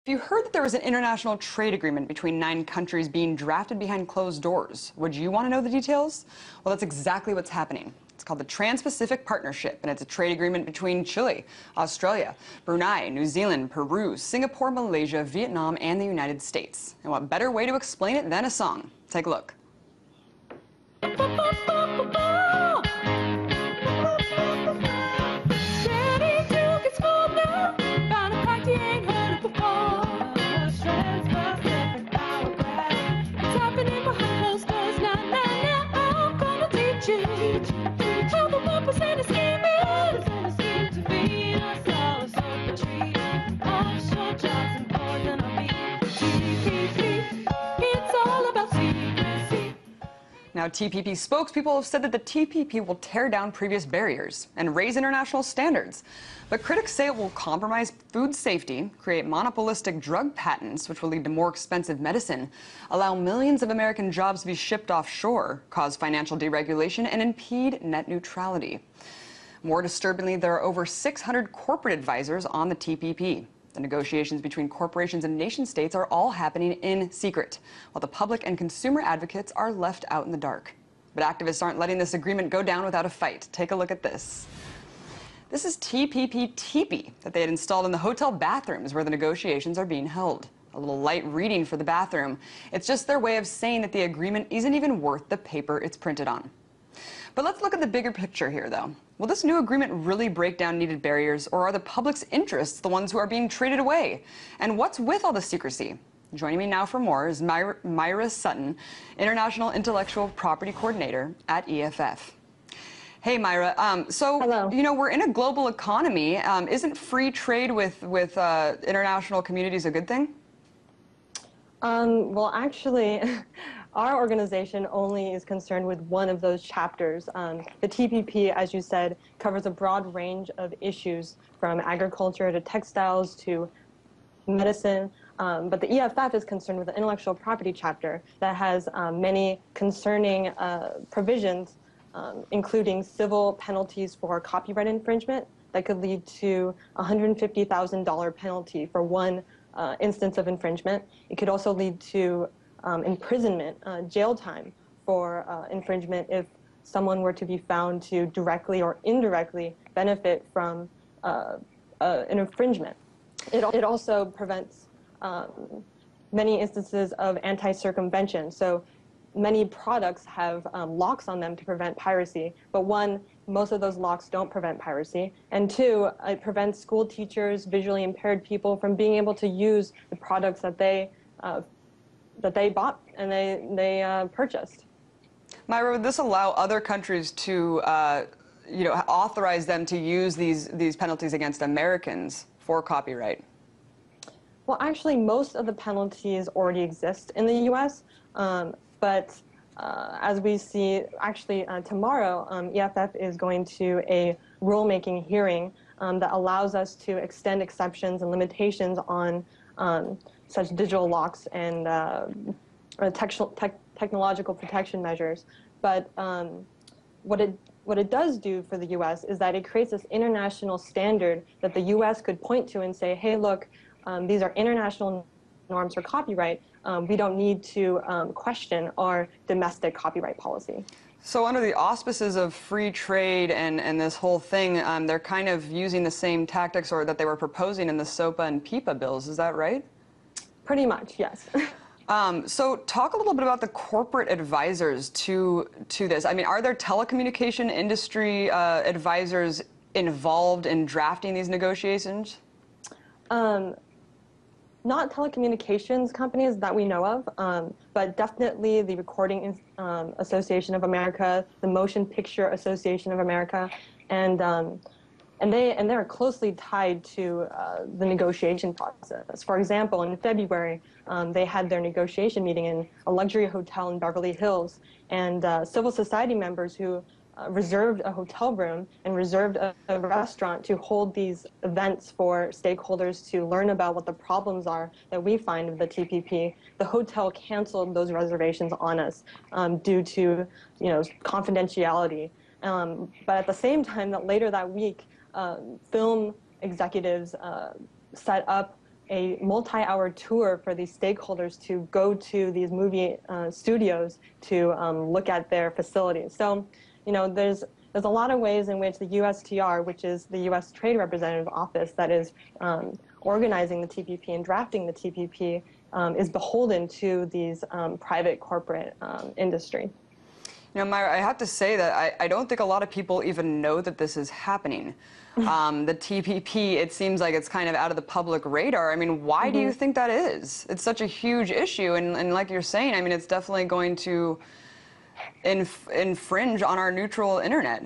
If you heard that there was an international trade agreement between 9 countries being drafted behind closed doors, would you want to know the details? Well, that's exactly what's happening. It's called the Trans-Pacific Partnership, and it's a trade agreement between Chile, Australia, Brunei, New Zealand, Peru, Singapore, Malaysia, Vietnam, and the United States. And what better way to explain it than a song? Take a look. Now, TPP spokespeople have said that the TPP will tear down previous barriers and raise international standards. But critics say it will compromise food safety, create monopolistic drug patents, which will lead to more expensive medicine, allow millions of American jobs to be shipped offshore, cause financial deregulation, and impede net neutrality. More disturbingly, there are over 600 corporate advisors on the TPP. The negotiations between corporations and nation-states are all happening in secret, while the public and consumer advocates are left out in the dark. But activists aren't letting this agreement go down without a fight. Take a look at this. This is TPP teepee that they had installed in the hotel bathrooms where the negotiations are being held. A little light reading for the bathroom. It's just their way of saying that the agreement isn't even worth the paper it's printed on. But let's look at the bigger picture here, though. Will this new agreement really break down needed barriers, or are the public's interests the ones who are being traded away? And what's with all the secrecy? Joining me now for more is Myra Sutton, International Intellectual Property Coordinator at EFF. Hey, Myra. Hello. You know, we're in a global economy. Isn't free trade with international communities a good thing? Well, actually, our organization only is concerned with one of those chapters. The TPP, as you said, covers a broad range of issues from agriculture to textiles to medicine. But the EFF is concerned with the intellectual property chapter that has many concerning provisions, including civil penalties for copyright infringement that could lead to a $150,000 penalty for one instance of infringement. It could also lead to imprisonment, jail time for infringement if someone were to be found to directly or indirectly benefit from an infringement. It also prevents many instances of anti-circumvention. So many products have locks on them to prevent piracy, but one, most of those locks don't prevent piracy, and two, it prevents school teachers, visually impaired people from being able to use the products that they bought and they purchased. Myra, would this allow other countries to, authorize them to use these penalties against Americans for copyright? Well, actually, most of the penalties already exist in the U.S., but as we see, actually tomorrow, EFF is going to a rulemaking hearing that allows us to extend exceptions and limitations on such digital locks and technological protection measures. But what it does do for the U.S. is that it creates this international standard that the U.S. could point to and say, hey, look, these are international norms for copyright. We don't need to question our domestic copyright policy. So under the auspices of free trade and this whole thing, they're kind of using the same tactics or that they were proposing in the SOPA and PIPA bills. Is that right? Pretty much, yes. So talk a little bit about the corporate advisors to this. I mean, are there telecommunication industry advisors involved in drafting these negotiations? Not telecommunications companies that we know of, but definitely the Recording Association of America, the Motion Picture Association of America, and they're closely tied to the negotiation process. For example, in February, they had their negotiation meeting in a luxury hotel in Beverly Hills, and civil society members who reserved a hotel room and reserved a restaurant to hold these events for stakeholders to learn about what the problems are that we find with the TPP. The hotel canceled those reservations on us due to, confidentiality. But at the same time, that later that week, film executives set up a multi-hour tour for these stakeholders to go to these movie studios to look at their facilities. So, you know, there's a lot of ways in which the USTR, which is the U.S. Trade Representative Office that is organizing the TPP and drafting the TPP, is beholden to these private corporate industry. You know, Myra, I have to say that I don't think a lot of people even know that this is happening. The TPP, it seems like it's kind of out of the public radar. I mean, why do you think that is? It's such a huge issue, and like you're saying, I mean, it's definitely going to infringe on our neutral internet.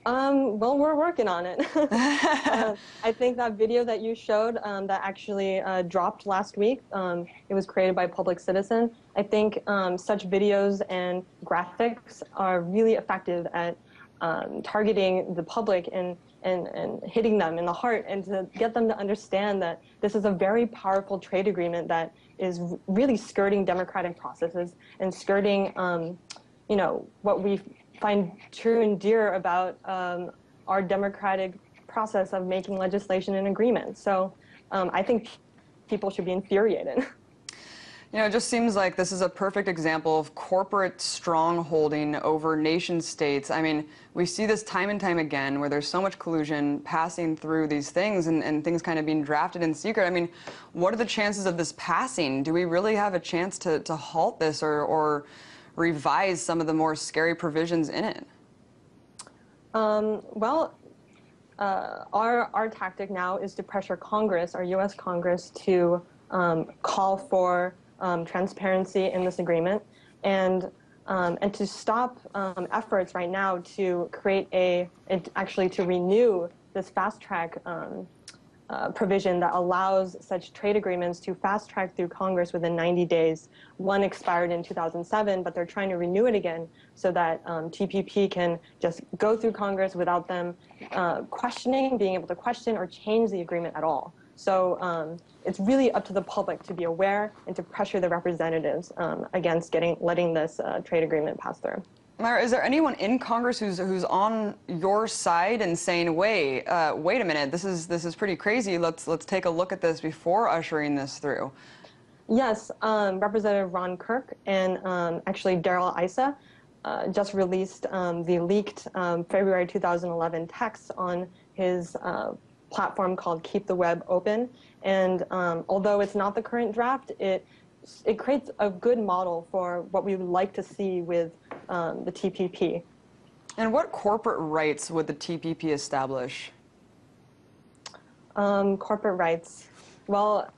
Well, we're working on it. I think that video that you showed that actually dropped last week, it was created by Public Citizen. I think such videos and graphics are really effective at targeting the public and hitting them in the heart, and to get them to understand that this is a very powerful trade agreement that is really skirting democratic processes and skirting, you know, what we find true and dear about our democratic process of making legislation and agreements. So I think people should be infuriated. You know, it just seems like this is a perfect example of corporate strongholding over nation states. I mean, we see this time and time again where there's so much collusion passing through these things and things kind of being drafted in secret. I mean, what are the chances of this passing? Do we really have a chance to halt this or revise some of the more scary provisions in it? Well, our tactic now is to pressure Congress, our U.S. Congress, to call for transparency in this agreement, and to stop efforts right now to create actually to renew this fast track provision that allows such trade agreements to fast track through Congress within 90 days. One expired in 2007, but they're trying to renew it again so that TPP can just go through Congress without them being able to question or change the agreement at all. So it's really up to the public to be aware and to pressure the representatives against letting this trade agreement pass through. Myra, is there anyone in Congress who's on your side and saying, wait a minute, this is pretty crazy. Let's take a look at this before ushering this through? Yes, Representative Ron Kirk and actually Darrell Issa just released the leaked February 2011 text on his platform called Keep the Web Open. And although it's not the current draft, it creates a good model for what we would like to see with the TPP. And what corporate rights would the TPP establish? Corporate rights. Well,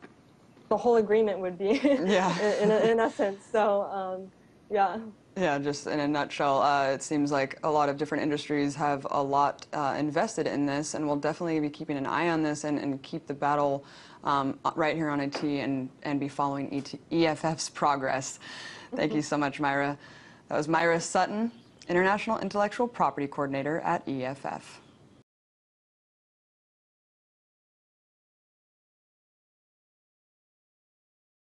the whole agreement would be yeah. in essence. So, yeah. Yeah, just in a nutshell, it seems like a lot of different industries have a lot invested in this, and we'll definitely be keeping an eye on this and keep the battle right here on IT and be following EFF's progress. Thank you so much, Myra. That was Myra Sutton, International Intellectual Property Coordinator at EFF.